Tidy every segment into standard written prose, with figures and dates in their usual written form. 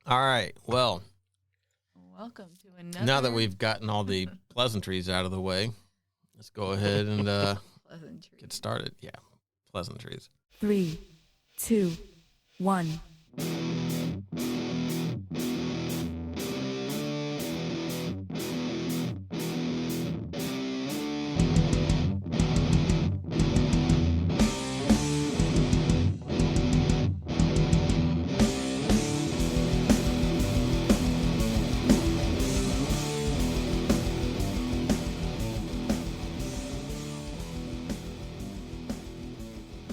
All right. Well, welcome to another. Now that we've gotten all the pleasantries out of the way, let's go ahead and get started. Yeah, pleasantries. 3, 2, 1.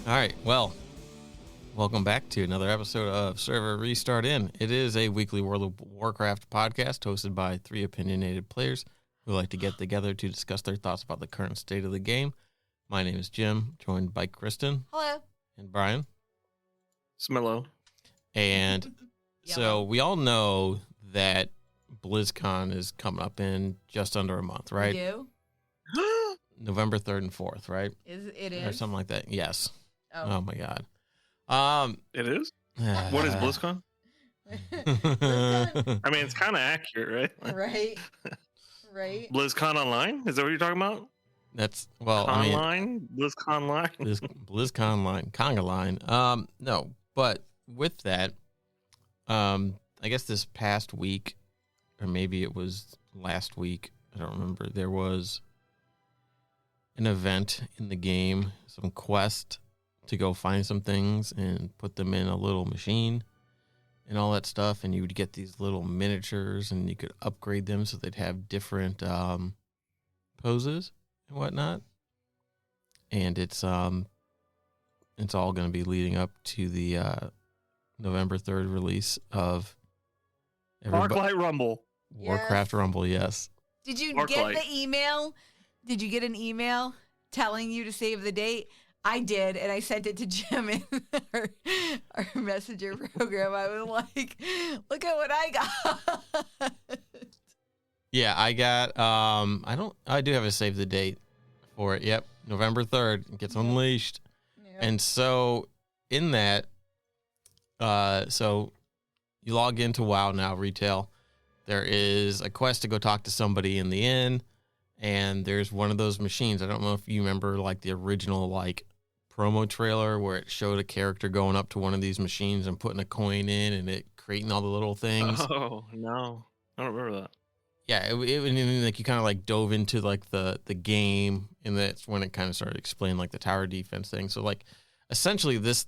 All right, well, welcome back to another episode of Server Restart In. It is a weekly World of Warcraft podcast hosted by three opinionated players who like to get together to discuss their thoughts about the current state of the game. My name is Jim, joined by Kristen. Hello. And Brian. Smello. And so we all know that BlizzCon is coming up in just under a month, right? We do? November 3rd and 4th, right? It Or is? something like that. Yes. Oh my God. It is? What is BlizzCon? I mean, it's kind of accurate, right? Right. BlizzCon Online? Is that what you're talking about? That's, well, Online? BlizzCon Line? BlizzCon line, Conga line. No, but with that, I guess this past week, or maybe it was last week, I don't remember, there was an event in the game, some quest to go find some things and put them in a little machine and all that stuff, and you would get these little miniatures and you could upgrade them so they'd have different poses and whatnot. And it's all going to be leading up to the November 3rd release of Warcraft Rumble. Warcraft Rumble, yes. Did you Warclight. get the email? Did you get an email telling you to save the date? I did, and I sent it to Jim in our messenger program. I was like, look at what I got. Yeah, I got I do have a save the date for it. Yep, November 3rd. It gets unleashed. Yep. And so in that so you log into WoW now, retail. There is a quest to go talk to somebody in the inn, and there's one of those machines. I don't know if you remember like the original like promo trailer where it showed a character going up to one of these machines and putting a coin in and it creating all the little things. Oh, no. I don't remember that. Yeah, it like you kind of like dove into like the game, and that's when it kind of started explaining like the tower defense thing. So like essentially this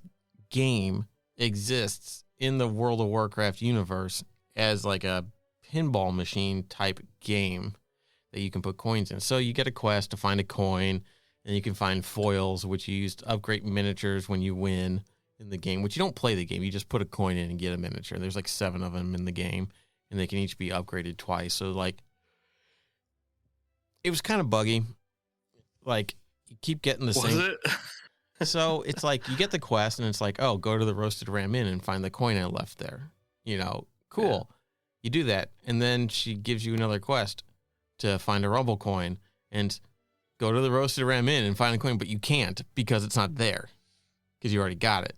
game exists in the World of Warcraft universe as like a pinball machine type game that you can put coins in. So you get a quest to find a coin, and you can find foils, which you use to upgrade miniatures when you win in the game, which you don't play the game. You just put a coin in and get a miniature. There's like 7 of them in the game, and they can each be upgraded twice. So like it was kind of buggy. Like you keep getting the same. Was it? So it's like you get the quest, and it's like, oh, go to the Roasted Ram Inn and find the coin I left there. You know, cool. Yeah. You do that, and then she gives you another quest to find a Rumble coin and go to the Roasted Ram Inn and find a coin, but you can't because it's not there because you already got it.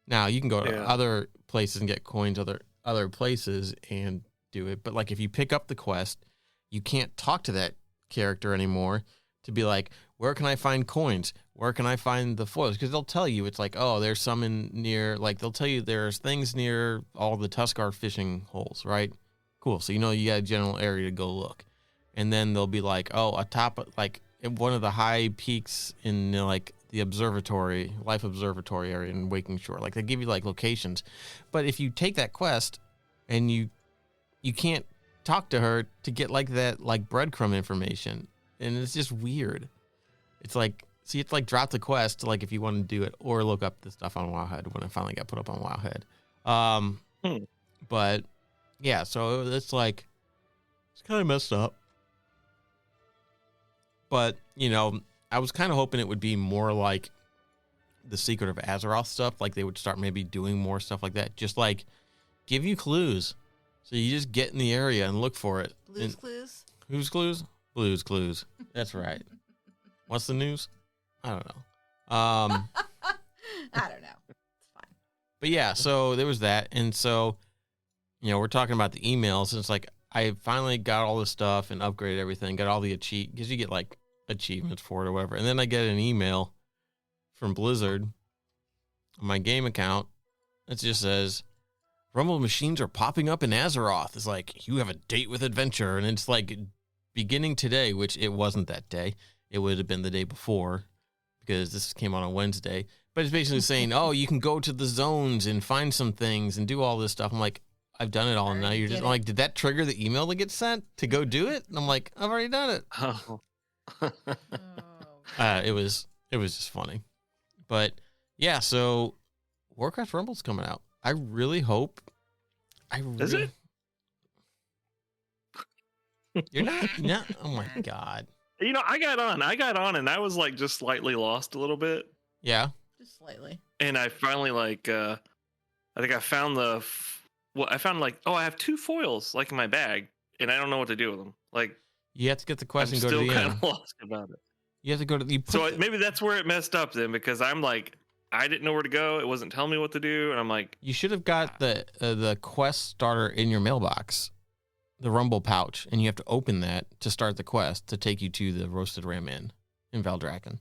Now you can go to other places and get coins other places and do it, but like if you pick up the quest, you can't talk to that character anymore to be like, where can I find coins? Where can I find the foils? Because they'll tell you, it's like, oh, there's some in near, like they'll tell you there's things near all the Tuskar fishing holes, right? Cool. So you know you got a general area to go look. And then they'll be like, oh, atop, like one of the high peaks in like the observatory, Life Observatory area in Waking Shore. Like they give you like locations. But if you take that quest and you can't talk to her to get like that like breadcrumb information. And it's just weird. It's like, so you have to like drop the quest to like if you want to do it or look up the stuff on Wowhead when it finally got put up on Wowhead. But yeah, so it's like, it's kind of messed up. But, you know, I was kind of hoping it would be more like the Secret of Azeroth stuff. Like they would start maybe doing more stuff like that. Just like give you clues. So you just get in the area and look for it. Blue's Clues? Who's Clues? Blue's Clues. That's right. What's the news? I don't know. I don't know. It's fine. But yeah, so there was that. And so we're talking about the emails, and it's like I finally got all this stuff and upgraded everything, got all the because you get like achievements for it or whatever, and then I get an email from Blizzard on my game account. It just says, Rumble machines are popping up in Azeroth. It's like, you have a date with adventure. And it's like beginning today, which it wasn't that day. It would have been the day before because this came out on Wednesday. But it's basically saying, oh, you can go to the zones and find some things and do all this stuff. I'm like, I've done it all. And now you're just I'm like, did that trigger the email to get sent to go do it? And I'm like, I've already done it. Oh. It was just funny. But yeah, so Warcraft Rumble's coming out. I really hope. Is it? You're not. Oh my God. I got on, and I was like just slightly lost a little bit. Yeah. Just slightly. And I finally I think I found I have 2 foils like in my bag, and I don't know what to do with them. Like, you have to get the quest I'm and go to the still kind end. of lost about it. You have to go to the. Maybe that's where it messed up then, because I'm like, I didn't know where to go. It wasn't telling me what to do, and I'm like, you should have got the quest starter in your mailbox, the Rumble pouch, and you have to open that to start the quest to take you to the Roasted Ram Inn in Valdrakken.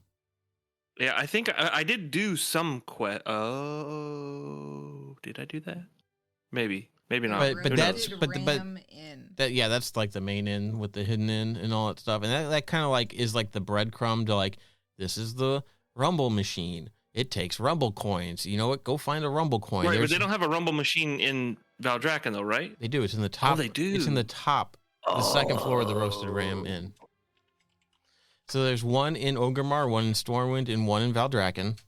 yeah, I think I did do some quest. Oh, did I do that? Maybe not. But Who that's knows? that's like the main inn with the hidden inn and all that stuff, and that kind of like is like the breadcrumb to like, this is the Rumble machine. It takes Rumble coins. You know what? Go find a Rumble coin. Right, but they don't have a Rumble machine in Valdrakken, though, right? They do. It's in the top. Oh, they do. It's in the top, the second floor of the Roasted Ram Inn. So there's one in Orgrimmar, one in Stormwind, and one in Valdrakken.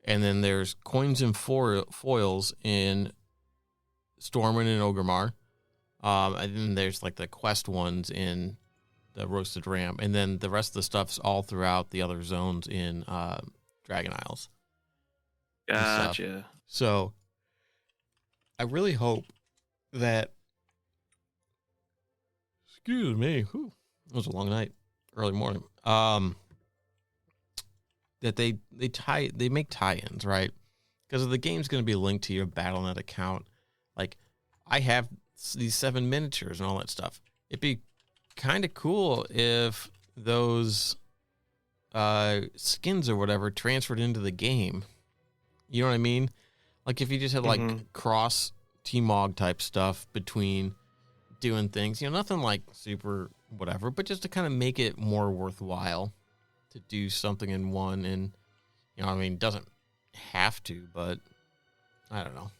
And then there's coins and foils in Stormwind and Orgrimmar. And then there's like the quest ones in the Roasted Ram. And then the rest of the stuff's all throughout the other zones in Dragon Isles. Gotcha. So I really hope that, excuse me, it was a long night, early morning. That they make tie-ins, right? Because the game's going to be linked to your Battle.net account. Like, I have these 7 miniatures and all that stuff. It'd be kind of cool if those skins or whatever transferred into the game. You know what I mean? Like, if you just had like cross T-Mog type stuff between doing things, nothing like super whatever, but just to kind of make it more worthwhile to do something in one. And it doesn't have to, but I don't know.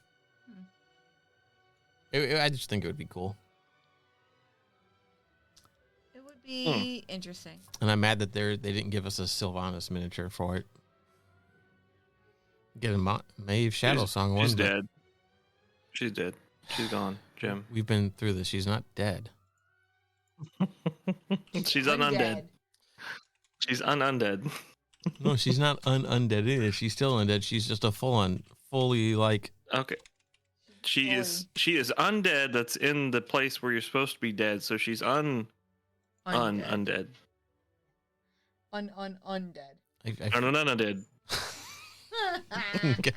I just think it would be cool. It would be interesting. And I'm mad that they didn't give us a Sylvanas miniature for it. Get a Maeve Shadow Song one. She's dead. She's dead. She's gone, Jim. We've been through this. She's not dead. She's undead. She's undead. No, she's not undead either. She's still undead. She's just a fully like. Okay. She is undead. That's in the place where you're supposed to be dead. So she's undead. Undead. Undead.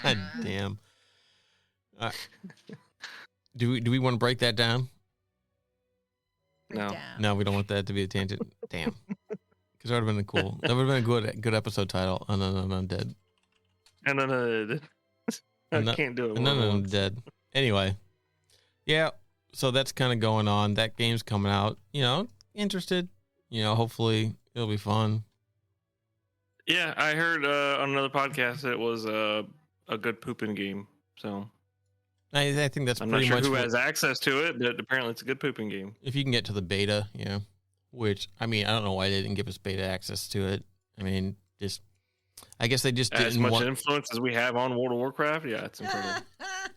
God damn. Do we want to break that down? No, we don't want that to be a tangent. Damn. Because that would have been cool. That would have been a good episode title. Undead. Undead. I can't do it. Undead. Anyway. Yeah. So that's kind of going on. That game's coming out. Interested. Hopefully it'll be fun. Yeah, I heard on another podcast it was a good pooping game. So I think that's I'm pretty not much sure who has access to it, but apparently it's a good pooping game. If you can get to the beta, which I don't know why they didn't give us beta access to it. I guess they just didn't as much influence as we have on World of Warcraft. Yeah, it's incredible.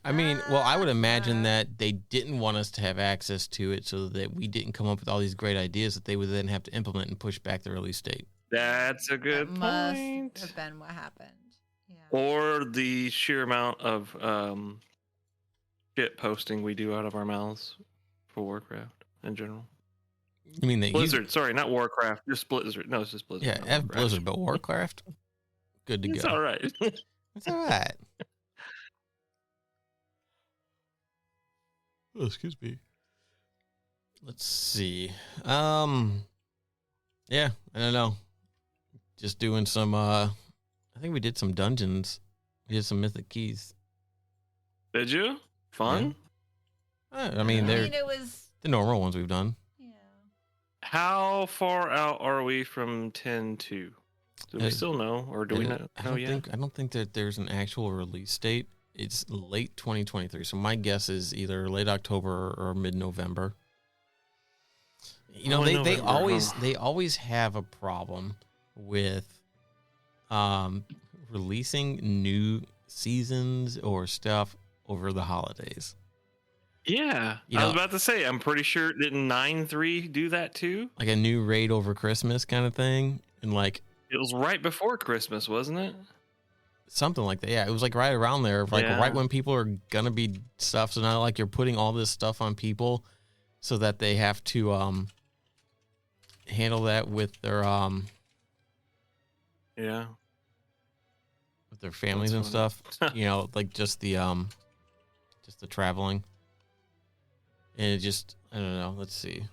I would imagine that they didn't want us to have access to it so that we didn't come up with all these great ideas that they would then have to implement and push back the release date. That's a good point. Must have been what happened. Yeah. Or the sheer amount of shit posting we do out of our mouths for Warcraft in general. You mean Blizzard? Sorry, not Warcraft. Just Blizzard. No, it's just Blizzard. Yeah, F Blizzard, but Warcraft. Good to go. It's all right. It's all right. Oh, excuse me. Let's see. Yeah, I don't know. Just doing some. I think we did some dungeons. We did some Mythic Keys. Did you? Fun? I mean, they're it was. the normal ones we've done. Yeah. How far out are we from 10.2? Do we still know, or do we know yet? I don't think that there's an actual release date. It's late 2023, so my guess is either late October or mid-November. You know, they always have a problem with releasing new seasons or stuff over the holidays. Yeah, I was about to say, I'm pretty sure, didn't 9.3 do that too? Like a new raid over Christmas kind of thing, and like it was right before Christmas, wasn't it? Something like that. Yeah, it was like right around there, like right when people are gonna be stuff. So now, like, you're putting all this stuff on people, so that they have to handle that with their with their families and stuff. You know, like just the traveling, and it just, I don't know. Let's see.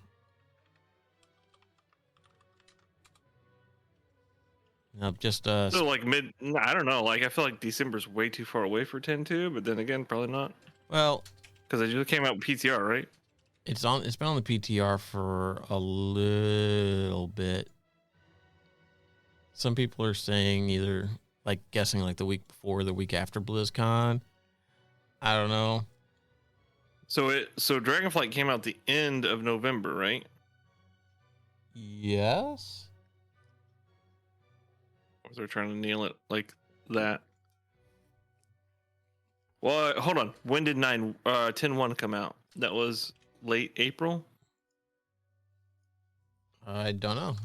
No, just so like I don't know. Like I feel like December's way too far away for 10.2, but then again, probably not. Well, because it just came out with PTR, right? It's been on the PTR for a little bit. Some people are saying either like guessing like the week before or the week after BlizzCon. I don't know. So Dragonflight came out the end of November, right? Yes. Or they're trying to nail it like that. Well, hold on. When did 10.1 come out? That was late April? I don't know.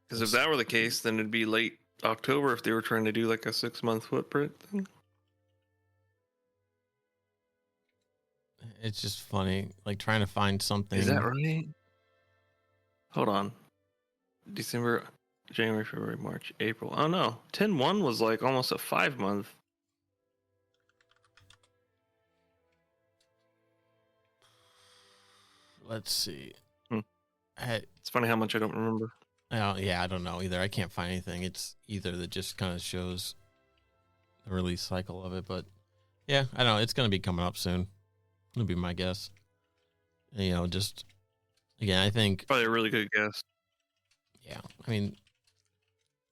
Because if that were the case, then it'd be late October if they were trying to do like a 6-month footprint thing. It's just funny, like trying to find something. Is that right? Hold on. December, January, February, March, April. Oh no. 10.1 was like almost a 5-month. Let's see. It's funny how much I don't remember. Yeah, I don't know either. I can't find anything. It's either that just kind of shows the release cycle of it, but yeah, I don't know. It's going to be coming up soon. It'll be my guess. You know, just again, I think probably a really good guess. Yeah, I mean,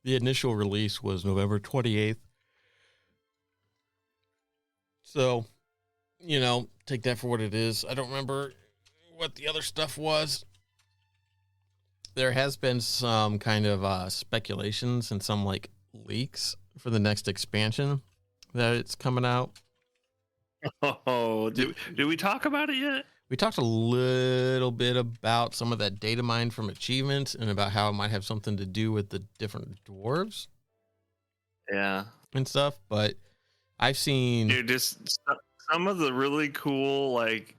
the initial release was November 28th. So, you know, take that for what it is. I don't remember what the other stuff was. There has been some kind of speculations and some like leaks for the next expansion that it's coming out. Oh, did we talk about it yet? We talked a little bit about some of that data mine from achievements and about how it might have something to do with the different dwarves. Yeah. And stuff, but I've seen... Dude, just some of the really cool, like,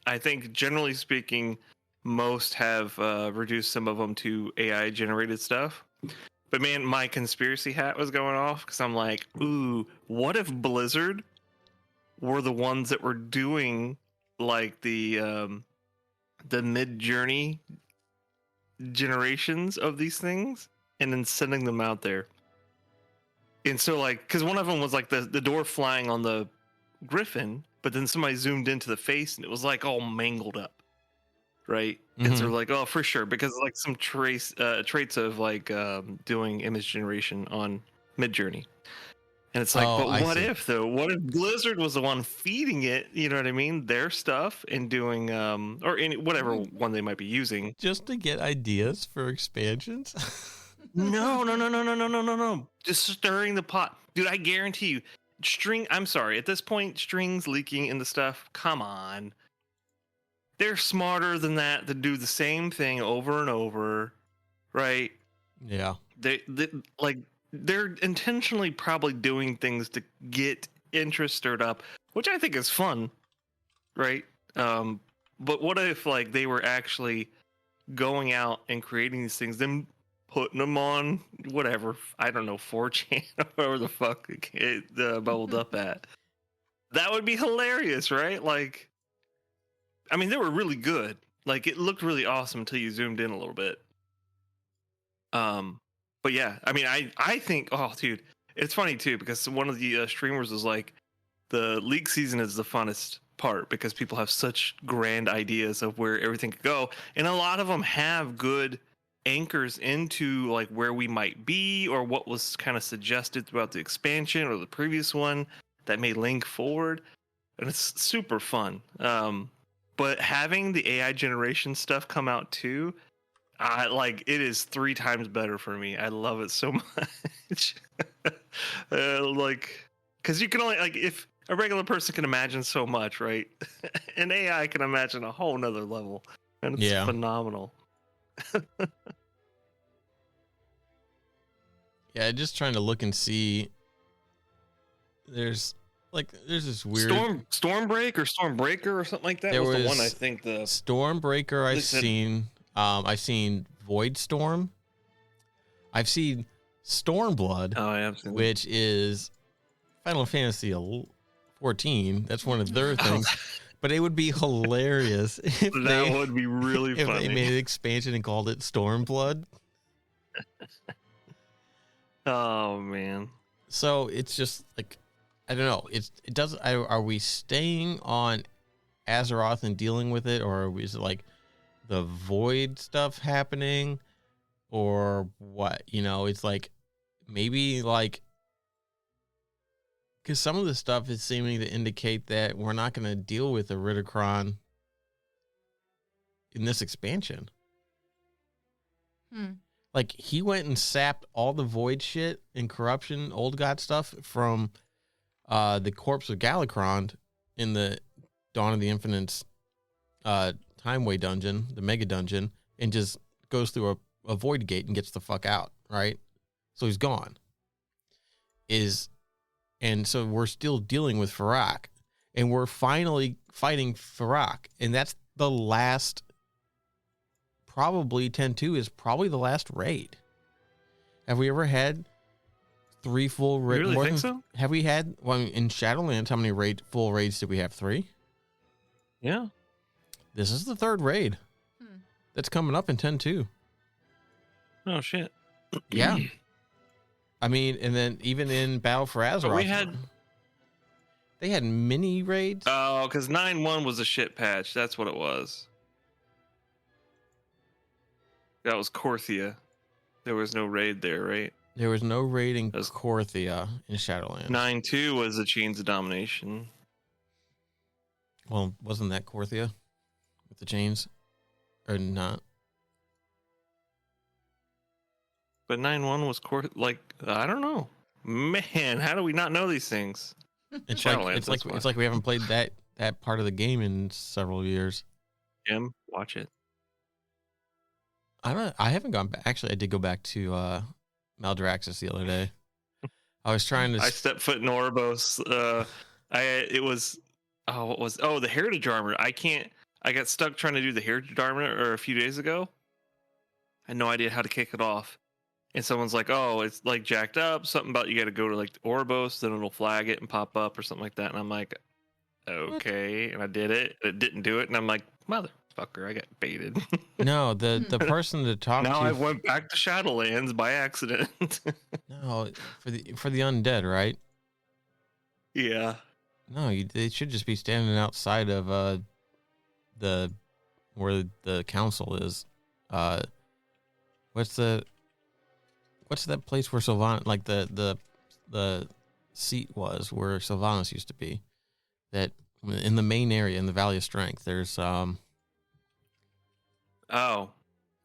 I think generally speaking, most have reduced some of them to AI-generated stuff. But man, my conspiracy hat was going off because I'm like, ooh, what if Blizzard were the ones that were doing like the mid-journey generations of these things and then sending them out there? And so like, because one of them was like the door flying on the griffin, but then somebody zoomed into the face and it was like all mangled up, right? And so like, oh, for sure, because like some traits of like doing image generation on Midjourney. And it's like, but what if though? What if Blizzard was the one feeding it? You know what I mean? Their stuff and doing or any whatever one they might be using, just to get ideas for expansions. No. Just stirring the pot, dude. I guarantee you, I'm sorry. At this point, strings leaking into stuff. Come on, they're smarter than that to do the same thing over and over, right? Yeah. They're intentionally probably doing things to get interest stirred up, which I think is fun, right? But what if like they were actually going out and creating these things, then putting them on whatever, I don't know, 4chan or whatever the fuck it bubbled up at. That would be hilarious, right? Like, I mean, they were really good. Like, it looked really awesome until you zoomed in a little bit. But yeah, I mean, I think, oh, dude, it's funny too, because one of the streamers was like, the leak season is the funnest part because people have such grand ideas of where everything could go, and a lot of them have good anchors into like where we might be or what was kind of suggested throughout the expansion or the previous one that may link forward, and it's super fun. But having the AI generation stuff come out too, like, it is 3 times better for me. I love it so much. Like, because you can only, like, if a regular person can imagine so much, right? An AI can imagine a whole nother level, and it's phenomenal. Yeah, just trying to look and see. There's this weird Stormbreak or Stormbreaker or something like that. There was the one, I think, the Stormbreaker I've seen. I've seen Void Storm. I've seen Stormblood, which is Final Fantasy 14. That's one of their things. But it would be hilarious if would be really funny. If they made an expansion and called it Stormblood. Oh man. So it's just like, I don't know. It doesn't. Are we staying on Azeroth and dealing with it, or is it like the Void stuff happening, or what? You know, it's like maybe like, because some of the stuff is seeming to indicate that we're not going to deal with Iridikron in this expansion. Like, he went and sapped all the Void shit and corruption, old god stuff from the corpse of Galakrond in the Dawn of the Infinite's Timeway dungeon, the mega dungeon, and just goes through a void gate and gets the fuck out, right? So he's gone. And so we're still dealing with Fyrakk, and we're finally fighting Fyrakk, and that's the last. Probably 10-2 is probably the last raid. Have we ever had 3 full raids? You really think so? Have we had, well, in Shadowlands, how many full raids did we have? 3? Yeah. This is the 3rd raid. That's coming up in 10-2. Oh, shit. Yeah. I mean, and then even in Battle for Azeroth, they had mini raids. Oh, because 9.1 was a shit patch. That's what it was. That was Korthia. There was no raid there, right? There was no raid in Korthia in Shadowlands. 9.2 was the Chains of Domination. Well, wasn't that Korthia with the chains? Or not? But 9.1 was like, I don't know. Man, how do we not know these things? It's like we haven't played that part of the game in several years. Jim, watch it. I haven't gone back. Actually, I did go back to Maldraxxus the other day. I was trying to. I stepped foot in Oribos. The Heritage Armor. I got stuck trying to do the Heritage Armor a few days ago. I had no idea how to kick it off. And someone's like, oh, it's like jacked up. Something about you got to go to like Oribos, then it'll flag it and pop up or something like that. And I'm like, okay. What? And I did it. It didn't do it. And I'm like, motherfucker, I got baited. No, the person to talk to. Now I went back to Shadowlands by accident. No, for the undead, right? Yeah. No, they should just be standing outside of where the council is. What's that place where Sylvanas, like the seat was where Sylvanas used to be? That in the main area in the Valley of Strength, there's Oh,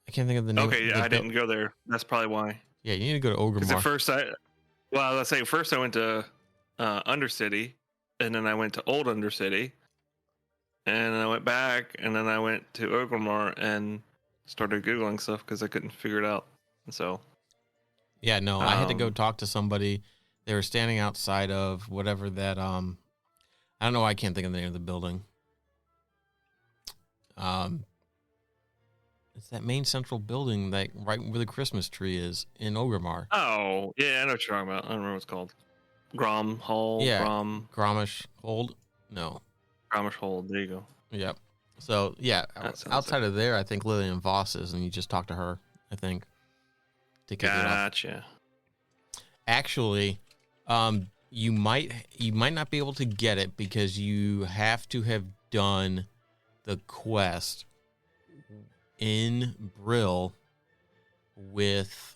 I can't think of the name. Okay, I didn't go there. That's probably why. Yeah, you need to go to Orgrimmar. Because first I went to Undercity, and then I went to Old Undercity, and then I went back, and then I went to Orgrimmar and started Googling stuff because I couldn't figure it out. And so, yeah, no, I had to go talk to somebody. They were standing outside of whatever that I don't know why I can't think of the name of the building. It's that main central building, like right where the Christmas tree is in Ogrimmar. Oh, yeah, I know what you're talking about. I don't remember what it's called. Grom Hall. Yeah, Gromish Hold. No. Gromish Hold. There you go. Yep. So yeah, That sounds outside of there, I think Lillian Voss is, and you just talk to her. I think to kick it off. Gotcha. Actually, you might not be able to get it because you have to have done the quest in Brill with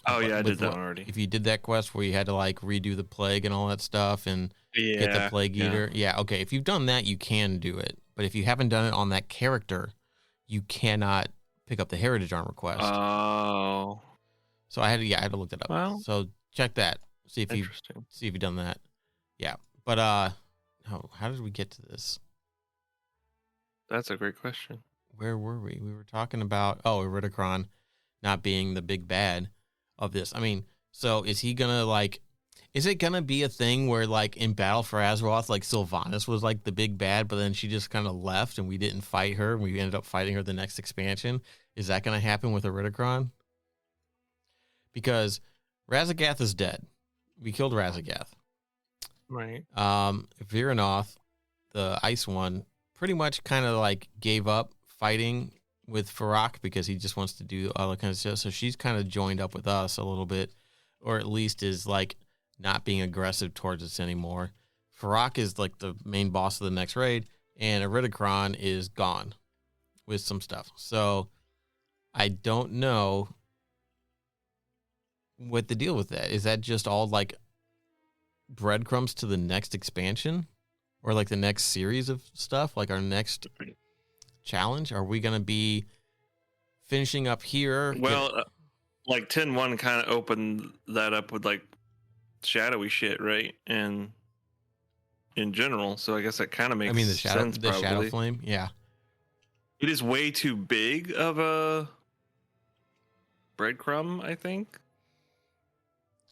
Oh yeah, I with did that one already. If you did that quest where you had to like redo the plague and all that stuff and get the plague eater, yeah, okay. If you've done that, you can do it. But if you haven't done it on that character, you cannot pick up the heritage armor quest. Oh. So I had to look that up. Well, so check that. See if you've done that. Yeah. But how did we get to this? That's a great question. Where were we? We were talking about Iridikron not being the big bad of this. I mean, so is he gonna is it gonna be a thing where like in Battle for Azeroth, like Sylvanas was like the big bad, but then she just kind of left and we didn't fight her and we ended up fighting her the next expansion? Is that gonna happen with Iridikron? Because Razagath is dead. We killed Razagath. Right. Viranoth, the ice one, pretty much kind of like gave up fighting with Fyrakk because he just wants to do all that kind of stuff. So she's kind of joined up with us a little bit, or at least is like not being aggressive towards us anymore. Fyrakk is like the main boss of the next raid, and Iridikron is gone with some stuff. So I don't know what the deal with that. Is that just all like breadcrumbs to the next expansion or like the next series of stuff, like our next challenge? Are we going to be finishing up here? Well, like 10-1 kind of opened that up with like shadowy shit, right? And in general, so I guess that kind of makes sense. The shadow flame, yeah. It is way too big of a breadcrumb, I think,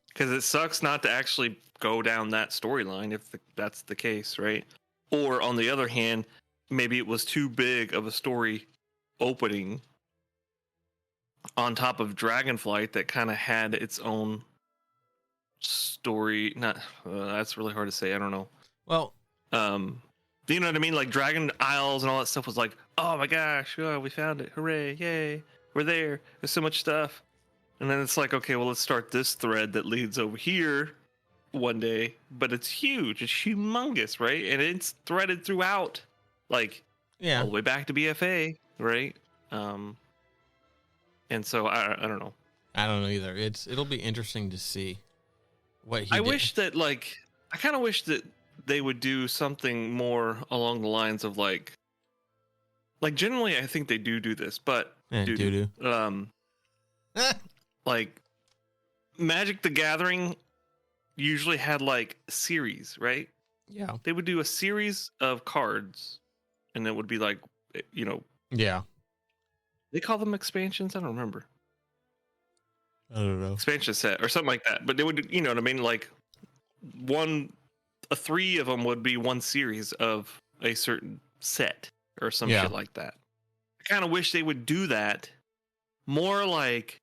because it sucks not to actually go down that storyline if that's the case, right? Or on the other hand, maybe it was too big of a story opening on top of Dragonflight that kind of had its own story. Not that's really hard to say. I don't know. Well, you know what I mean? Like Dragon Isles and all that stuff was like, oh my gosh, oh, we found it, hooray, yay, we're there. There's so much stuff, and then it's like, okay, well, let's start this thread that leads over here one day, but it's huge, it's humongous, right? And it's threaded throughout, like, all the way back to BFA, right? And so I don't know. I don't know either. It'll be interesting to see what he did. Wish that I kind of wish that they would do something more along the lines of like generally I think they do this, but like Magic the Gathering usually had like series, right? Yeah. They would do a series of cards and it would be like, you know, yeah. They call them expansions. I don't remember. I don't know. Expansion set or something like that. But they would, you know what I mean? Like 3 of them would be one series of a certain set or some shit like that. I kind of wish they would do that more, like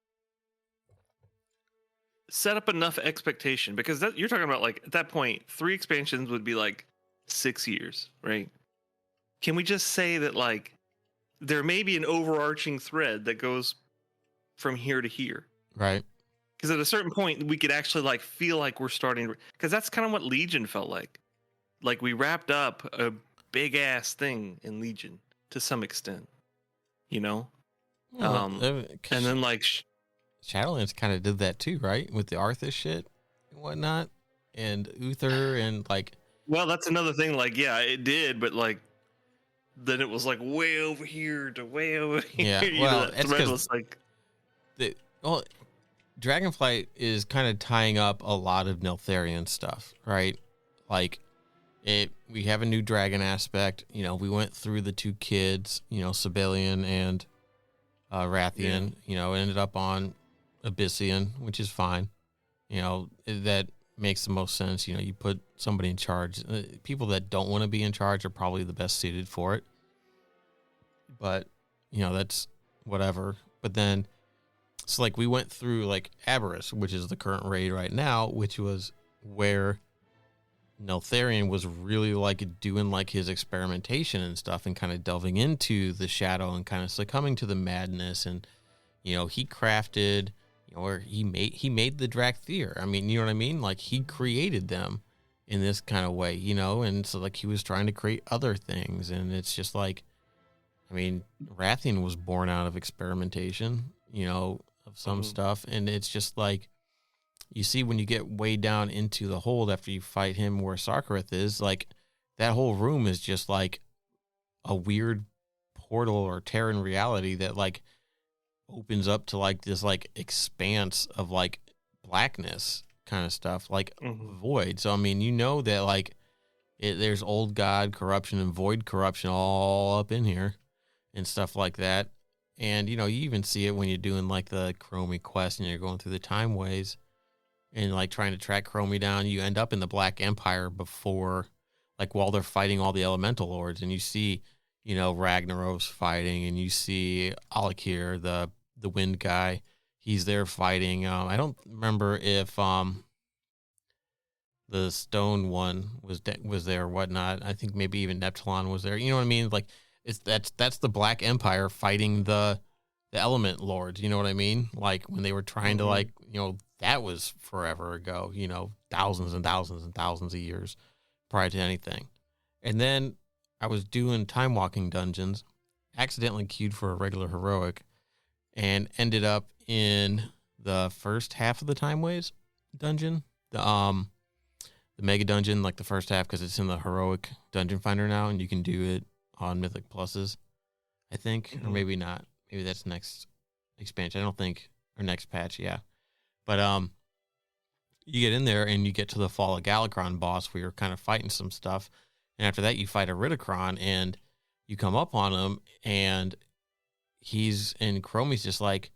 set up enough expectation, because you're talking about like at that point 3 expansions would be like 6 years, right? Can we just say that like there may be an overarching thread that goes from here to here, right? Because at a certain point we could actually like feel like we're starting, because that's kind of what Legion felt like we wrapped up a big ass thing in Legion to some extent, you know. And then like Shadowlands kind of did that too, right? With the Arthas shit and whatnot, and Uther and like. Well, that's another thing. Like, yeah, it did, but like, then it was like way over here to way over here. Yeah, well, it's because like Dragonflight is kind of tying up a lot of Neltharion stuff, right? Like, we have a new dragon aspect. You know, we went through the 2 kids, you know, Sibelian and Rathian. You know, ended up on Abyssian, which is fine. You know, that makes the most sense. You know, you put somebody in charge. People that don't want to be in charge are probably the best suited for it. But that's whatever. But then, so like we went through like Aberrus, which is the current raid right now, which was where Neltharion was really like doing like his experimentation and stuff and kind of delving into the shadow and kind of succumbing to the madness. And, he crafted, or he made the Drakthir. I mean, you know what I mean? Like he created them in this kind of way, and so like he was trying to create other things. And it's just like, I mean, Rathian was born out of experimentation, of some stuff. And it's just like, you see when you get way down into the hold after you fight him where Sarkareth is, like that whole room is just like a weird portal or Terran reality that like opens up to like this like expanse of like blackness kind of stuff, like void. So I mean, that like there's old god corruption and void corruption all up in here and stuff like that. And you even see it when you're doing like the Chromie quest and you're going through the time ways and like trying to track Chromie down. You end up in the Black Empire before, like while they're fighting all the elemental lords, and you see Ragnaros fighting, and you see Alakir, the wind guy. He's there fighting. I don't remember if the stone one was there or whatnot. I think maybe even Neptulon was there. You know what I mean? Like that's the Black Empire fighting the element lords. You know what I mean? Like when they were trying to like that was forever ago. Thousands and thousands and thousands of years prior to anything. And then I was doing time walking dungeons, accidentally queued for a regular heroic, and ended up in the first half of the Time Ways dungeon, the mega dungeon, like the first half, because it's in the heroic dungeon finder now, and you can do it on Mythic Pluses, I think, or maybe not. Maybe that's next expansion. I don't think, or next patch, yeah. But you get in there and you get to the Fall of Galakron boss where you're kind of fighting some stuff, and after that you fight Iridikron, and you come up on him, and Chromie's just like,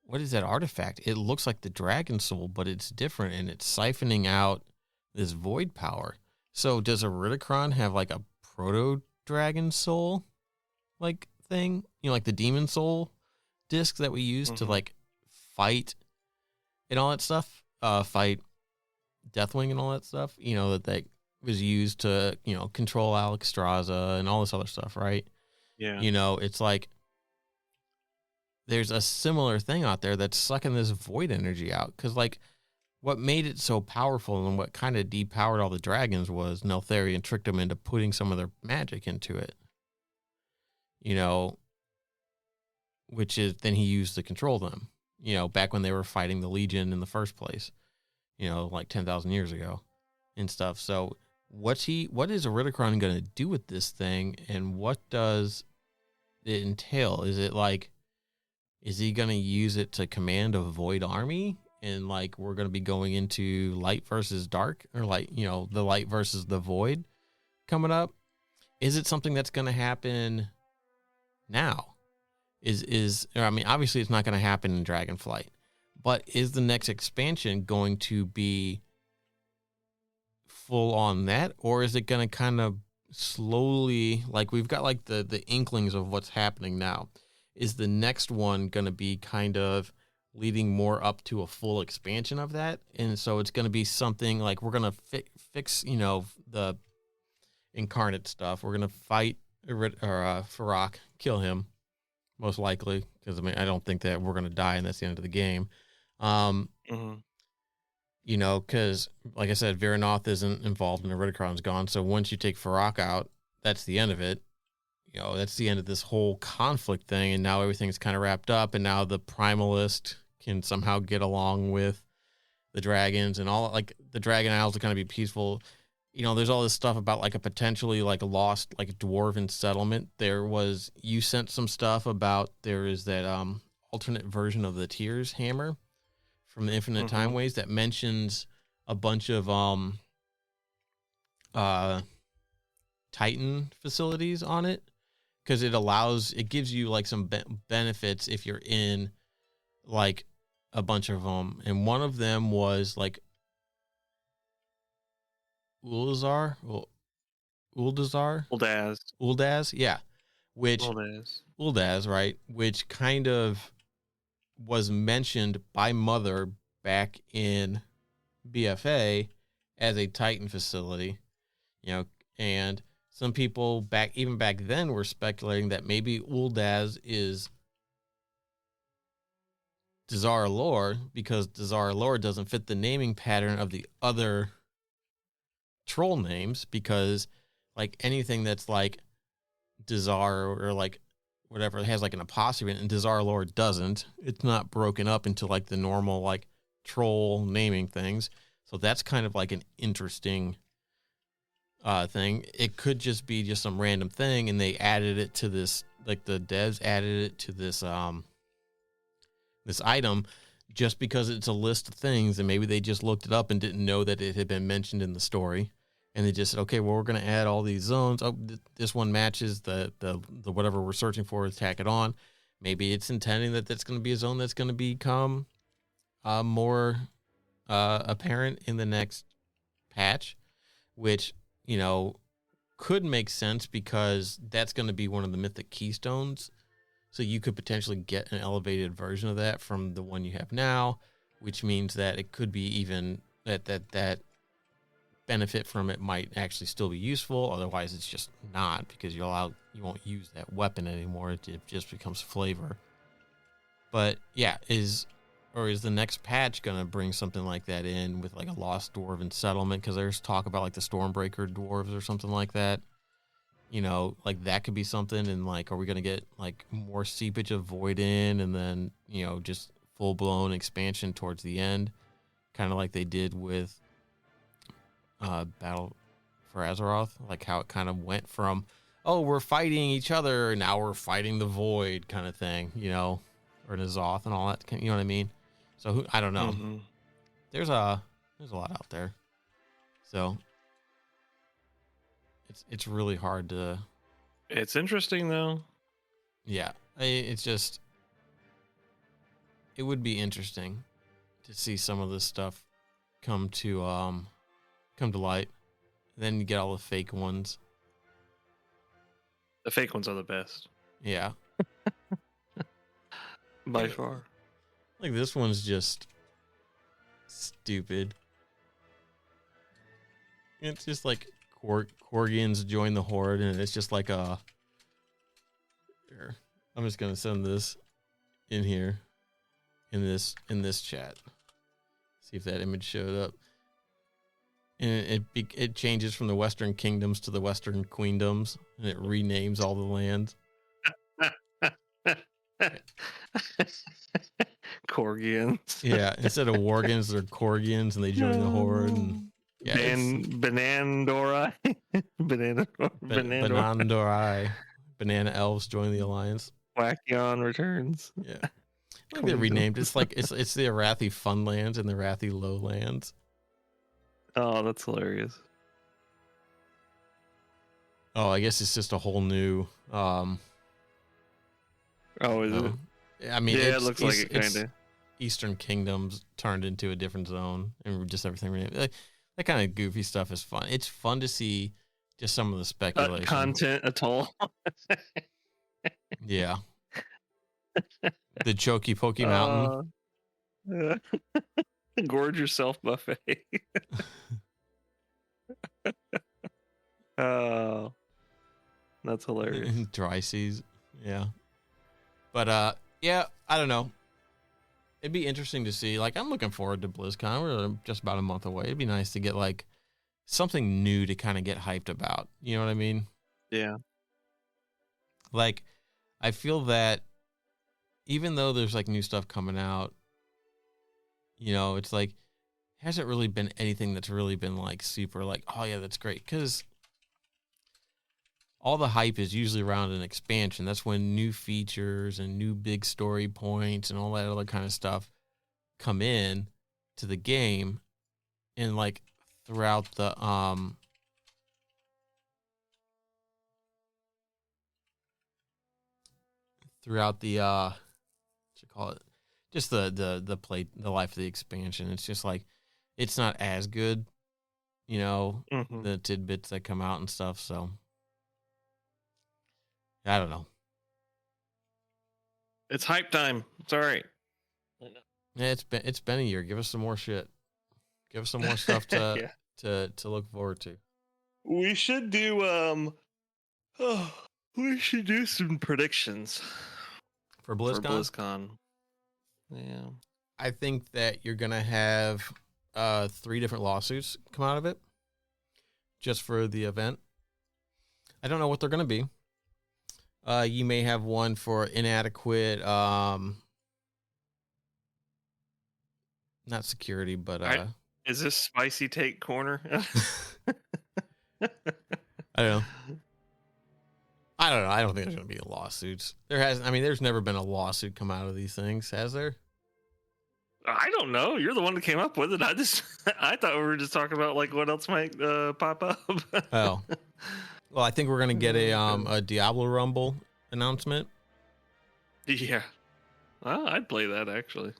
what is that artifact? It looks like the Dragon Soul, but it's different, and it's siphoning out this void power. So does Iridikron have like a proto-Dragon Soul like thing? Like the Demon Soul disc that we use to like fight and all that stuff? Fight Deathwing and all that stuff? That was used to, control Alexstrasza and all this other stuff, right? Yeah. It's like there's a similar thing out there that's sucking this void energy out. Because, like, what made it so powerful and what kind of depowered all the dragons was Neltharion tricked them into putting some of their magic into it. Which is then he used to control them, back when they were fighting the Legion in the first place, like 10,000 years ago and stuff. So what is Iridikron going to do with this thing, and what does it entail? Is it like, is he going to use it to command a void army? And like, we're going to be going into light versus dark, or like, the light versus the void coming up. Is it something that's going to happen now? Obviously it's not going to happen in Dragonflight, but is the next expansion going to be full on that, or is it going to kind of slowly, like we've got like the inklings of what's happening now? Is the next one going to be kind of leading more up to a full expansion of that? And so it's going to be something like we're going to fix, the incarnate stuff. We're going to fight Fyrakk, kill him, most likely, because I don't think that we're going to die and that's the end of the game. Because like I said, Viranoth isn't involved and Iridikron's gone. So once you take Fyrakk out, that's the end of it. That's the end of this whole conflict thing, and now everything's kind of wrapped up, and now the Primalist can somehow get along with the dragons, and all, like, the Dragon Isles are going to be peaceful. There's all this stuff about, like, a potentially, like, lost, like, dwarven settlement. You sent some stuff about, there is that alternate version of the Tears hammer from the Infinite Time Ways that mentions a bunch of Titan facilities on it. Because it gives you like some benefits if you're in like a bunch of them. And one of them was like Uldaz, yeah. which Uldaz, right? Which kind of was mentioned by Mother back in BFA as a Titan facility, and some people back then were speculating that maybe Uldaz is Dazar lore, because Dazar lore doesn't fit the naming pattern of the other troll names, because like anything that's like Dazar or like whatever has like an apostrophe and Dazar lore doesn't. It's not broken up into like the normal like troll naming things. So that's kind of like an interesting thing. It could just be just some random thing, and they added it to this, like the devs added it to this this item just because it's a list of things, and maybe they just looked it up and didn't know that it had been mentioned in the story, and they just said, okay, well, we're going to add all these zones. Oh, this one matches the whatever we're searching for, tack it on. Maybe it's intending that that's going to be a zone that's going to become more apparent in the next patch, which could make sense because that's going to be one of the mythic keystones. So you could potentially get an elevated version of that from the one you have now, which means that it could be even that benefit from it might actually still be useful. Otherwise, it's just not, because you won't use that weapon anymore. It just becomes flavor. But yeah, is the next patch going to bring something like that in with like a lost dwarven settlement? Because there's talk about like the Stormbreaker dwarves or something like that. Like that could be something. And like, are we going to get like more seepage of Void in, and then, just full blown expansion towards the end, kind of like they did with Battle for Azeroth, like how it kind of went from, oh, we're fighting each other, and now we're fighting the Void kind of thing, or N'Zoth and all that, you know what I mean? So I don't know. Mm-hmm. There's a lot out there. So it's really hard to. It's interesting though. Yeah, it's just. It would be interesting to see some of this stuff come to light. Then you get all the fake ones. The fake ones are the best. Yeah. By far. Like this one's just stupid. It's just like Korgians join the Horde, and it's just like a. Here, I'm just gonna send this in here, in this chat. See if that image showed up. And it changes from the Western Kingdoms to the Western Queendoms, and it renames all the lands. Korgians. Yeah, instead of Worgans, they're Korgians, and they join the Horde. And yeah, Banandorai. Banandorai. Banana elves join the alliance. Wackion returns. Yeah, like they renamed. It's like it's the Arathi Funlands and the Arathi Lowlands. Oh, that's hilarious. Oh, I guess it's just a whole new. Oh, is it? I mean, yeah, it looks like it kind of. Eastern Kingdoms turned into a different zone, and just everything renamed. That kind of goofy stuff is fun. It's fun to see just some of the speculation. Content at all. Yeah. The Choky Pokey Mountain. Gorge yourself buffet. Oh, that's hilarious. Dry seas. Yeah. But yeah, I don't know. It'd be interesting to see. Like, I'm looking forward to BlizzCon. We're just about a month away. It'd be nice to get like something new to kind of get hyped about. You know what I mean? Yeah. Like, I feel that even though there's like new stuff coming out, it's like, hasn't really been anything that's really been like super like, oh yeah, that's great. Because all the hype is usually around an expansion. That's when new features and new big story points and all that other kind of stuff come in to the game. And like throughout the what you call it, just the life of the expansion, it's just like it's not as good, the tidbits that come out and stuff. So I don't know. It's hype time. It's all right. Yeah, it's been a year. Give us some more shit. Give us some more stuff to to look forward to. We should do we should do some predictions For BlizzCon? for BlizzCon. Yeah. I think that you're gonna have 3 different lawsuits come out of it just for the event. I don't know what they're gonna be. You may have one for inadequate not security, but Is this spicy take corner? I don't know. I don't know. I don't think there's going to be lawsuits. There's never been a lawsuit come out of these things, has there? I don't know. You're the one that came up with it. I thought we were just talking about like what else might pop up. Oh, well, I think we're going to get a Diablo Rumble announcement. Yeah. Well, I'd play that actually.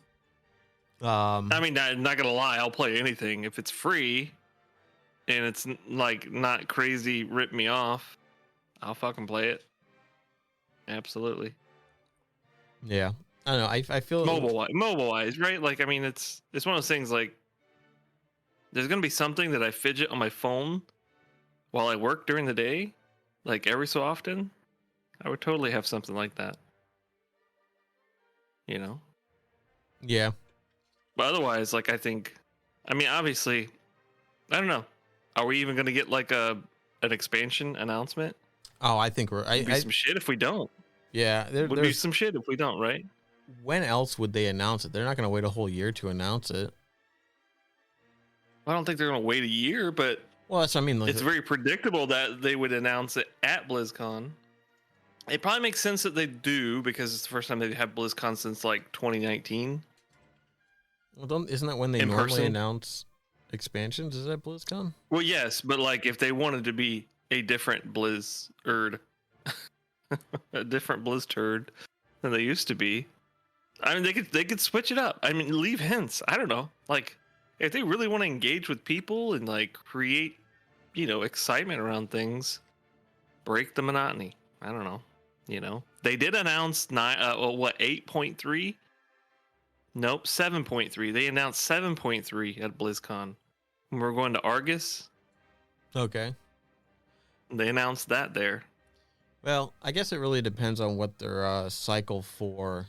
I mean, I'm not gonna lie. I'll play anything if it's free, and it's like not crazy. Rip me off. I'll fucking play it. Absolutely. Yeah, I don't know. I feel Mobile wise, right? Like, I mean, it's one of those things. Like, there's gonna be something that I fidget on my phone while I work during the day, like every so often. I would totally have something like that. You know. Yeah. But otherwise, like, obviously, I don't know. Are we even going to get like an expansion announcement? Oh, I think we're. Would be some shit if we don't. Yeah, Would be some shit if we don't, right? When else would they announce it? They're not going to wait a whole year to announce it. I don't think they're going to wait a year, but Well, that's what I mean. Like, it's very predictable that they would announce it at BlizzCon. It probably makes sense that they do because it's the first time they've had BlizzCon since like 2019. well, isn't that when they In normally person? announce expansions? Is that BlizzCon? Well, yes, but like if they wanted to be a different Blizzard, a different Blizzard than they used to be, I mean, they could switch it up. I mean, leave hints. I don't know. Like, if they really want to engage with people and like create, excitement around things, break the monotony. I don't know. They did announce 8.3. Nope, 7.3. They announced 7.3 at BlizzCon. When we're going to Argus, Okay. they announced that there. Well, I guess it really depends on what their cycle for.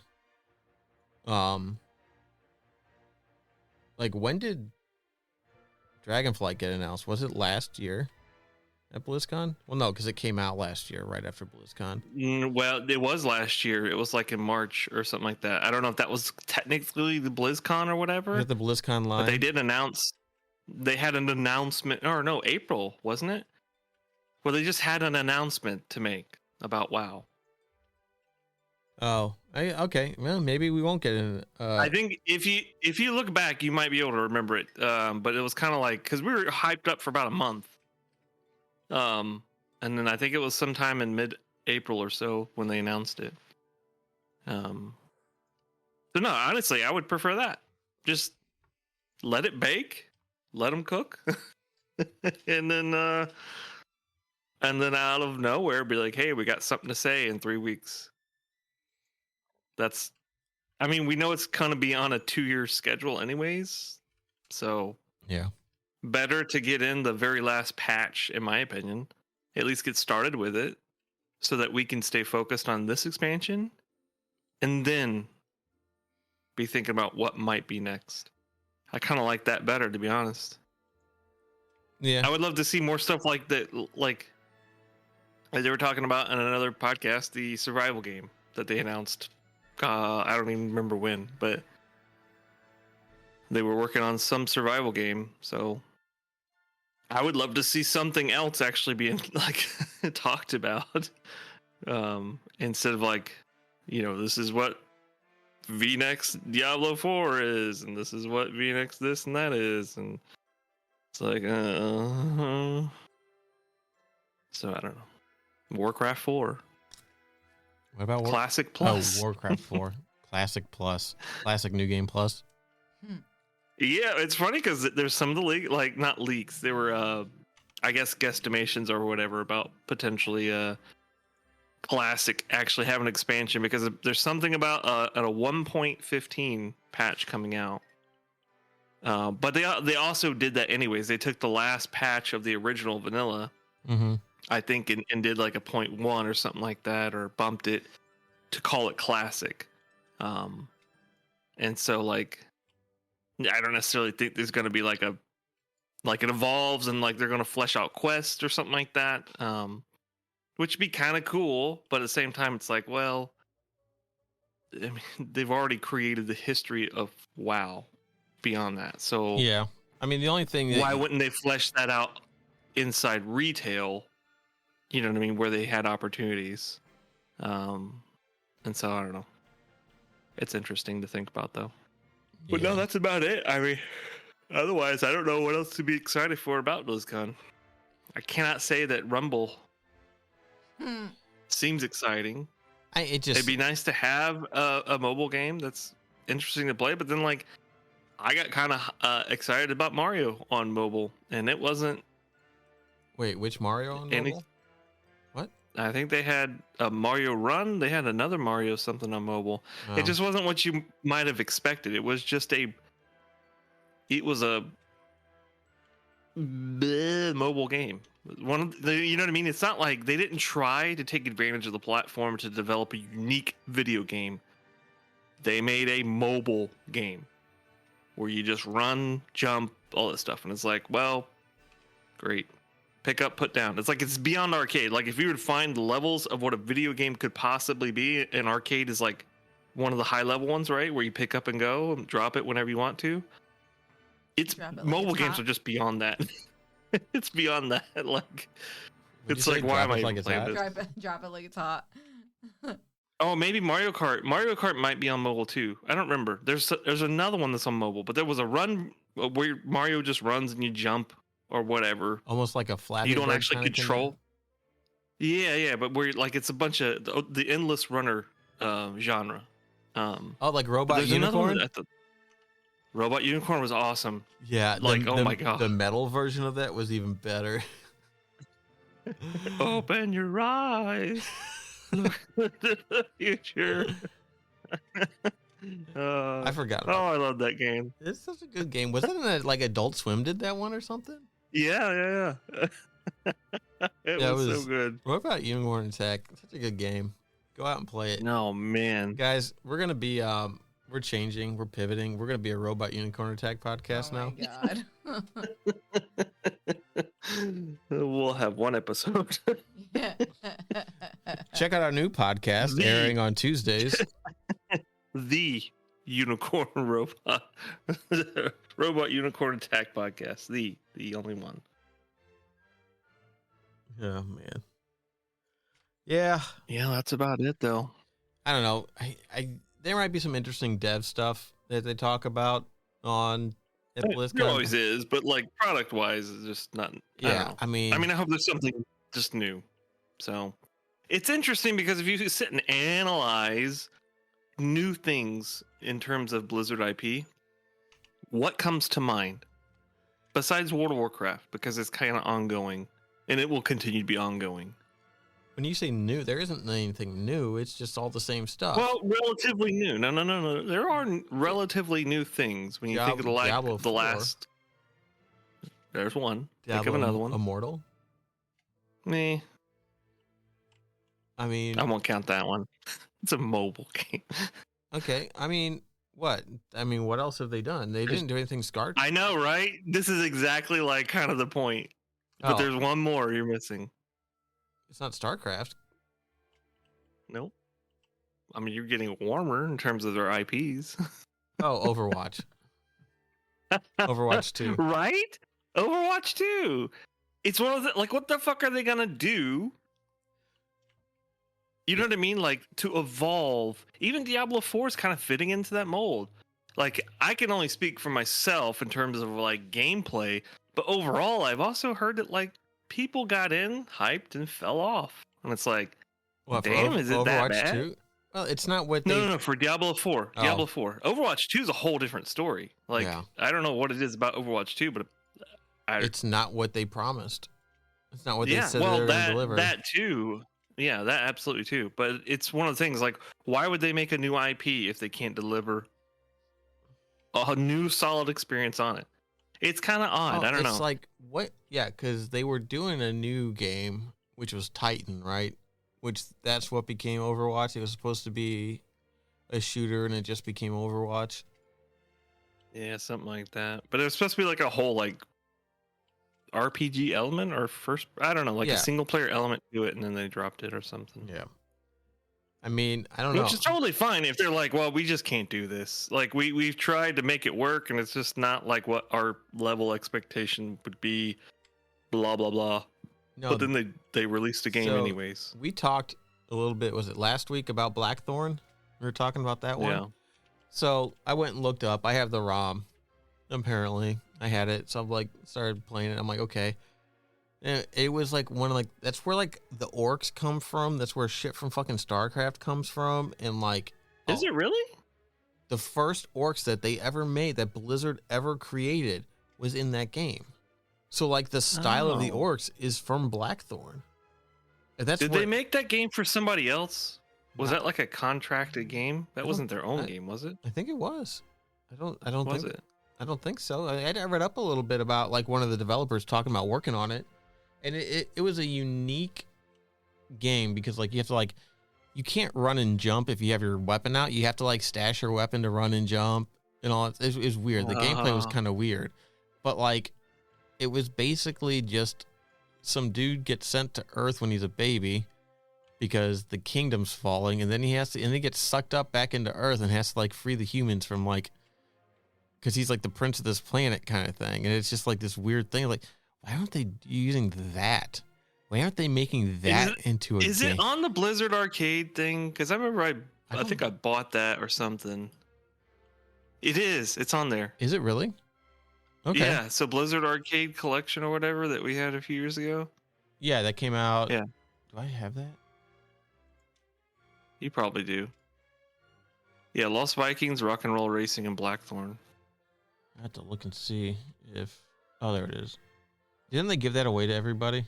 Like, when did Dragonflight get announced? Was it last year at BlizzCon? Well, no, because it came out last year, right after BlizzCon. Well, it was last year. It was like in March or something like that. I don't know if that was technically the BlizzCon or whatever. Was it the BlizzCon line? But they did announce. They had an announcement. Or no, April, wasn't it? Well, they just had an announcement to make about WoW. Oh, okay. Well, maybe we won't get in. I think if you look back, you might be able to remember it. But it was kind of like because we were hyped up for about a month. And then I think it was sometime in mid-April or so when they announced it. So no, honestly, I would prefer that. Just let it bake, let them cook, and then out of nowhere be like, hey, we got something to say in 3 weeks. We know it's gonna be on a 2-year schedule anyways, so yeah. Better to get in the very last patch, in my opinion. At least get started with it, so that we can stay focused on this expansion, and then be thinking about what might be next. I kind of like that better, to be honest. Yeah. I would love to see more stuff like that, like they were talking about in another podcast, the survival game that they announced. I don't even remember when, but they were working on some survival game, so I would love to see something else actually being like talked about, instead of like, this is what VNext Diablo 4 is, and this is what VNext this and that is, and it's like, so I don't know. Warcraft 4. What about Classic Plus? Oh, Warcraft 4. Classic Plus. Classic New Game Plus. Yeah, it's funny because there's some of the like not leaks. There were, I guess, guesstimations or whatever about potentially Classic actually have an expansion because there's something about a 1.15 patch coming out. But they also did that anyways. They took the last patch of the original vanilla, I think, and did like a 0.1 or something like that, or bumped it to call it classic. And so like, I don't necessarily think there's going to be like it evolves and like they're going to flesh out quests or something like that. Which would be kind of cool, but at the same time, it's like, well, I mean, they've already created the history of WoW beyond that. So yeah, I mean, the only thing why wouldn't they flesh that out inside retail? You know what I mean? Where they had opportunities. And so I don't know. It's interesting to think about, though. But no, that's about it. I mean, otherwise, I don't know what else to be excited for about BlizzCon. I cannot say that Rumble seems exciting. It'd be nice to have a mobile game that's interesting to play, but then like I got kind of excited about Mario on mobile, and it wasn't. Wait, which Mario on mobile? What? I think they had a Mario Run. They had another Mario something on mobile. Oh. It just wasn't what you might have expected. It was just a mobile game. You know what I mean? It's not like they didn't try to take advantage of the platform to develop a unique video game. They made a mobile game where you just run, jump, all that stuff. And it's like, well, great. Pick up, put down. It's like it's beyond arcade. Like if you were to find the levels of what a video game could possibly be, an arcade is like one of the high level ones, right? Where you pick up and go and drop it whenever you want to. Mobile games are just beyond that. It's beyond that. Like, it's like, why am I playing this? Drop it like it's hot. Oh, maybe Mario Kart. Mario Kart might be on mobile too. I don't remember. There's another one that's on mobile, but there was a run where Mario just runs and you jump or whatever. Almost like a flat. You don't actually control. Yeah, but where like it's a bunch of the endless runner genre. Like Robot Unicorn. Robot Unicorn was awesome. Yeah, like oh my god, the metal version of that was even better. Open your eyes, look at the future. I forgot. I love that game. It's such a good game. Wasn't it like Adult Swim did that one or something? Yeah. It was so good. Robot Unicorn Attack, such a good game. Go out and play it. No man, guys, we're gonna be we're changing. We're pivoting. We're going to be a Robot Unicorn Attack podcast now. Oh, my God. We'll have one episode. Check out our new podcast airing on Tuesdays. The Unicorn Robot. Robot Unicorn Attack podcast. The only one. Oh, man. Yeah. Yeah, that's about it, though. I don't know. There might be some interesting dev stuff that they talk about at BlizzCon. There always is, but like product wise, it's just not. Yeah, I mean, I hope there's something just new. So it's interesting because if you sit and analyze new things in terms of Blizzard IP, what comes to mind besides World of Warcraft? Because it's kind of ongoing, and it will continue to be ongoing. When you say new, there isn't anything new. It's just all the same stuff. Well, relatively new. No. There are relatively new things when you think of the last. There's one. Think of another one. Immortal. Meh. I mean, I won't count that one. It's a mobile game. Okay. I mean, what? What else have they done? They didn't do anything Scar. I know, right? This is exactly like kind of the point. But there's one more you're missing. It's not StarCraft. Nope. You're getting warmer in terms of their IPs. Oh, Overwatch. Overwatch 2. Right? Overwatch 2. It's one of the, like, what the fuck are they going to do? You know what I mean? Like, to evolve. Even Diablo 4 is kind of fitting into that mold. Like, I can only speak for myself in terms of, like, gameplay. But overall, I've also heard that, like, people got in, hyped, and fell off. And it's like, damn, is it that bad? 2? Well, it's not what they... No, for Diablo 4. Oh. Diablo 4. Overwatch 2 is a whole different story. Like, I don't know what it is about Overwatch 2, but... It's not what they promised. It's not what they said they were going to deliver. That too. Yeah, that absolutely too. But it's one of the things like, why would they make a new IP if they can't deliver a new solid experience on it? It's kind of odd. I don't know. It's like what? Yeah, because they were doing a new game, which was Titan, right? Which that's what became Overwatch. It was supposed to be a shooter, and it just became Overwatch. Yeah, something like that. But it was supposed to be like a whole like RPG element or first, I don't know, like Yeah. a single player element to it, and then they dropped it or something. Yeah. I mean, I don't know. Which is totally fine if they're like, well, we just can't do this. Like we've tried to make it work, and it's just not like what our level expectation would be. Blah blah blah. No, But then they released a game so anyways. we talked a little bit. Was it last week about Blackthorn? We were talking about that one. Yeah. So I went and looked up. I have the ROM. Apparently, I had it. So I'm like, started playing it. I'm like, okay. And it was like one of like that's where like the orcs come from. That's where shit from fucking StarCraft comes from. And like, Is it really? the first orcs that they ever made, that Blizzard ever created, was in that game. So like the style of the Oh. orcs is from Blackthorn. And that's Did where, they make that game for somebody else? Was No. that like a contracted game? That don't- wasn't their own I- game, was it? I think it was. I don't Was think it? I don't think so. I read up a little bit about like one of the developers talking about working on it, and it was a unique game because like you have to like you can't run and jump if you have your weapon out. You have to like stash your weapon to run and jump and all. It's weird. The gameplay was Ah. kind of weird, but like it was basically just some dude gets sent to Earth when he's a baby because the kingdom's falling, and then he gets sucked up back into Earth and has to like free the humans from like. Because he's like the prince of this planet kind of thing. And it's just like this weird thing. Like, why aren't they using that? Why aren't they making that into a Is game? it on the Blizzard Arcade thing? Because I remember I think I bought that or something. It is. It's on there. Is it really? Okay. Yeah. So Blizzard Arcade Collection or whatever that we had a few years ago. Yeah, that came out. Yeah. Do I have that? You probably do. Yeah, Lost Vikings, Rock and Roll Racing, and Blackthorn. I have to look and see if. Oh, there it is. Didn't they give that away to everybody?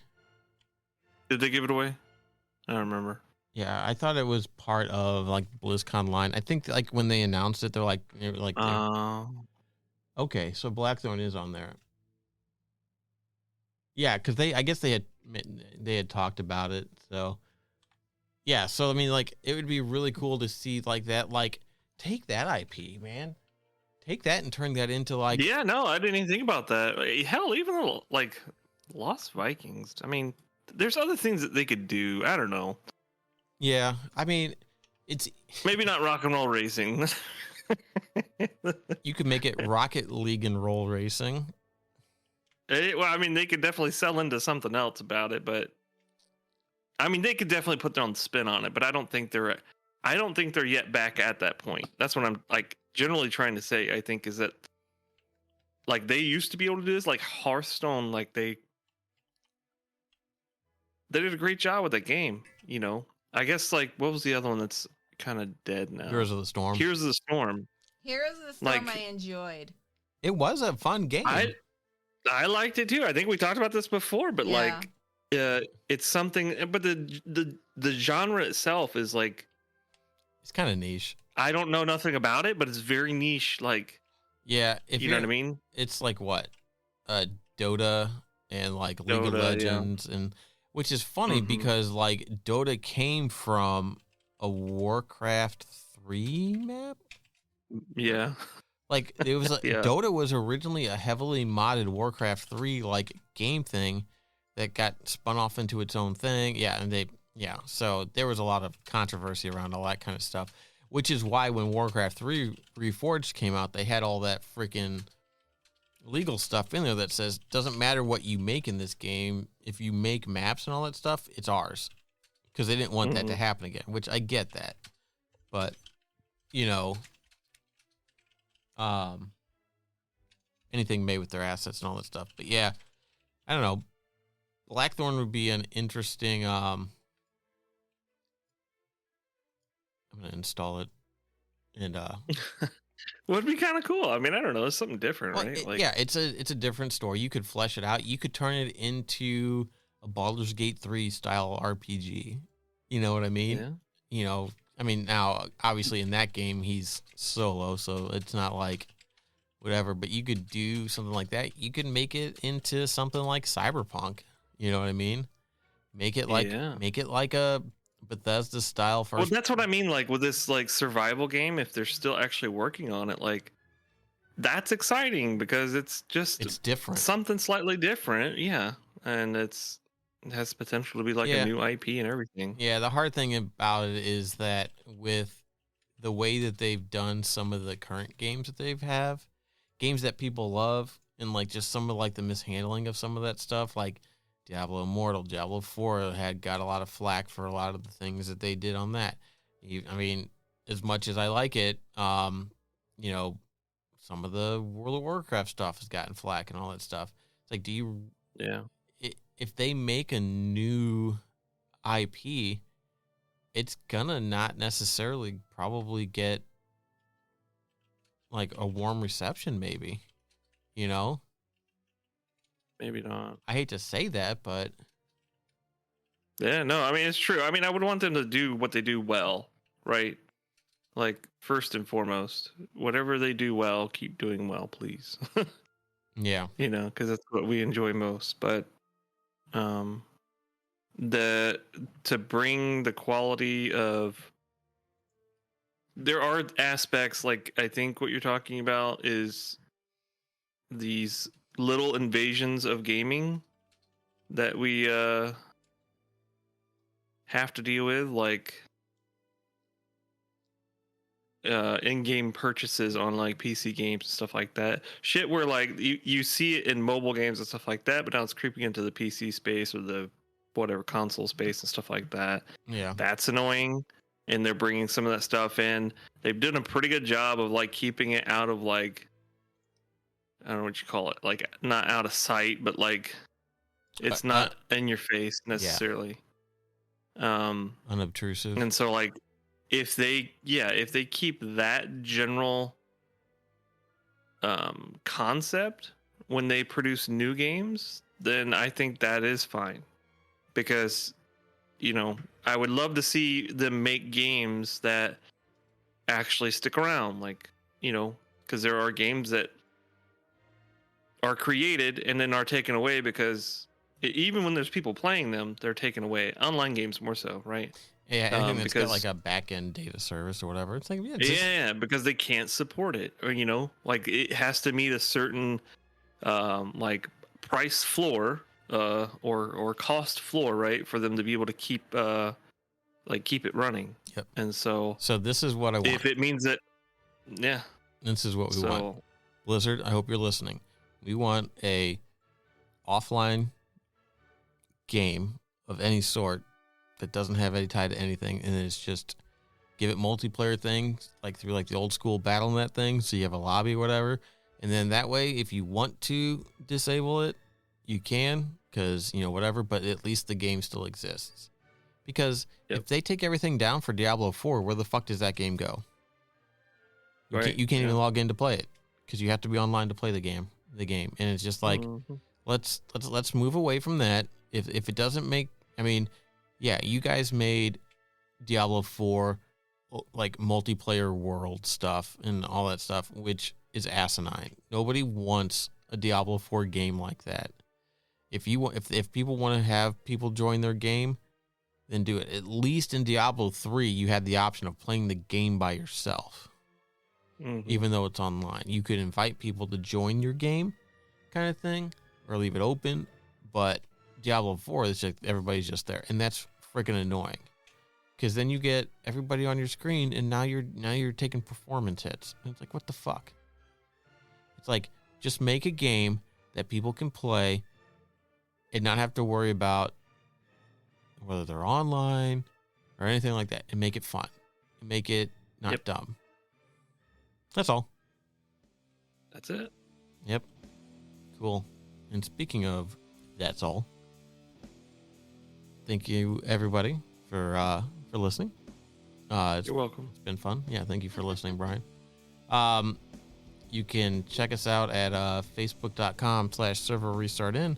Did they give it away? I don't remember. Yeah, I thought it was part of like BlizzCon line. I think like when they announced it, they're like, okay, so Blackthorn is on there. Yeah, because I guess they had talked about it. So yeah, so I mean, like it would be really cool to see like that. Like take that IP, man. Take that and turn that into like Yeah, no, I didn't even think about that. Hell, even though, like Lost Vikings. I mean, there's other things that they could do. I don't know. Yeah, I mean, it's Maybe not Rock and Roll Racing. you could make it Rocket League and roll racing. Well, I mean, they could definitely sell into something else about it, but I mean, they could definitely put their own spin on it. But I don't think they're yet back at that point. That's what I'm like generally trying to say. I think is that like they used to be able to do this, like Hearthstone, like they did a great job with that game. You know, I guess like what was the other one that's kind of dead now? Heroes of the Storm. Heroes of the Storm. Heroes of the Storm Like- I enjoyed. It was a fun game. I liked it too. I think we talked about this before, but Yeah. like it's something. But the genre itself is like It's kind of niche. I don't know nothing about it, but it's very niche. Like Yeah, if you know what I mean? It's like what, Dota and like League of Dota, yeah. Legends, and which is funny Mhm. because like Dota came from a Warcraft 3 map. Yeah. Like it was Yeah. Dota was originally a heavily modded Warcraft 3 like game thing that got spun off into its own thing. Yeah, so there was a lot of controversy around all that kind of stuff, which is why when Warcraft 3 Reforged came out, they had all that freaking legal stuff in there that says doesn't matter what you make in this game, if you make maps and all that stuff, it's ours. Because they didn't want that to happen again, which I get that. But, you know, anything made with their assets and all that stuff. But yeah, I don't know. Blackthorn would be an interesting I'm gonna install it and Would be kind of cool. I mean, I don't know. It's something different, well, right? yeah, it's a different story. You could flesh it out. You could turn it into a Baldur's Gate 3 style RPG. You know what I mean? Yeah. You know, I mean, now, obviously, in that game, he's solo, so it's not like whatever, but you could do something like that. You could make it into something like Cyberpunk. You know what I mean? Make it like a Bethesda style first. Well, that's what I mean. Like with this like survival game, if they're still actually working on it, like that's exciting because it's different, something slightly different. Yeah, and it has potential to be like a new IP and everything. Yeah, the hard thing about it is that with the way that they've done some of the current games that they've have, games that people love, and like just some of like the mishandling of some of that stuff, like Diablo Immortal, Diablo 4 got a lot of flack for a lot of the things that they did on that. I mean, as much as I like it, you know, some of the World of Warcraft stuff has gotten flack and all that stuff. It's like, if they make a new IP, it's gonna not necessarily probably get like a warm reception, maybe, you know? Maybe not. I hate to say that, but yeah, no, I mean, it's true. I mean, I would want them to do what they do well, right? Like, first and foremost, whatever they do well, keep doing well, please. yeah. You know, because that's what we enjoy most. But to bring the quality of, there are aspects, like I think what you're talking about is these little invasions of gaming that we have to deal with, like in-game purchases on like PC games and stuff like that. Shit where like you see it in mobile games and stuff like that, but now it's creeping into the PC space or the whatever console space and stuff like that. Yeah. That's annoying. And they're bringing some of that stuff in. They've done a pretty good job of like keeping it out of like, I don't know what you call it, like not out of sight, but like it's not in your face necessarily. Unobtrusive. And so like if they keep that general concept when they produce new games, then I think that is fine. Because, you know, I would love to see them make games that actually stick around, like, you know, because there are games that are created and then are taken away because even when there's people playing them, they're taken away. Online games more so, right? Yeah, anything that's got like a back-end data service or whatever. It's like, because they can't support it, or you know, like it has to meet a certain like price floor or cost floor, right, for them to be able to keep it running. Yep. And so this is what I want. If it means that, this is what we want. Blizzard, I hope you're listening. We want a offline game of any sort that doesn't have any tie to anything, and it's just give it multiplayer things like through like the old school BattleNet thing, so you have a lobby or whatever, and then that way if you want to disable it, you can, because you know whatever, but at least the game still exists. Because if they take everything down for Diablo 4, where the fuck does that game go? You can't even log in to play it because you have to be online to play the game, and it's just like let's move away from that. If it doesn't make, I mean, yeah, you guys made Diablo 4 like multiplayer world stuff and all that stuff, which is asinine. Nobody wants a Diablo 4 game like that. If people want to have people join their game, then do it. At least in Diablo 3, you had the option of playing the game by yourself. Mm-hmm. Even though it's online, you could invite people to join your game kind of thing or leave it open. But Diablo 4, it's like everybody's just there, and that's freaking annoying. Because then you get everybody on your screen, and now you're taking performance hits. And it's like, what the fuck? It's like, just make a game that people can play and not have to worry about whether they're online or anything like that, and make it fun. And make it not dumb. That's all. That's it. Yep. Cool. And speaking of that's all, thank you everybody for listening. You're welcome. It's been fun. Yeah, thank you for listening, Brian. You can check us out at facebook.com/server restartin,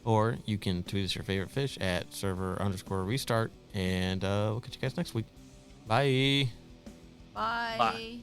or you can tweet us your favorite fish at server_restart, And we'll catch you guys next week. Bye. Bye. Bye.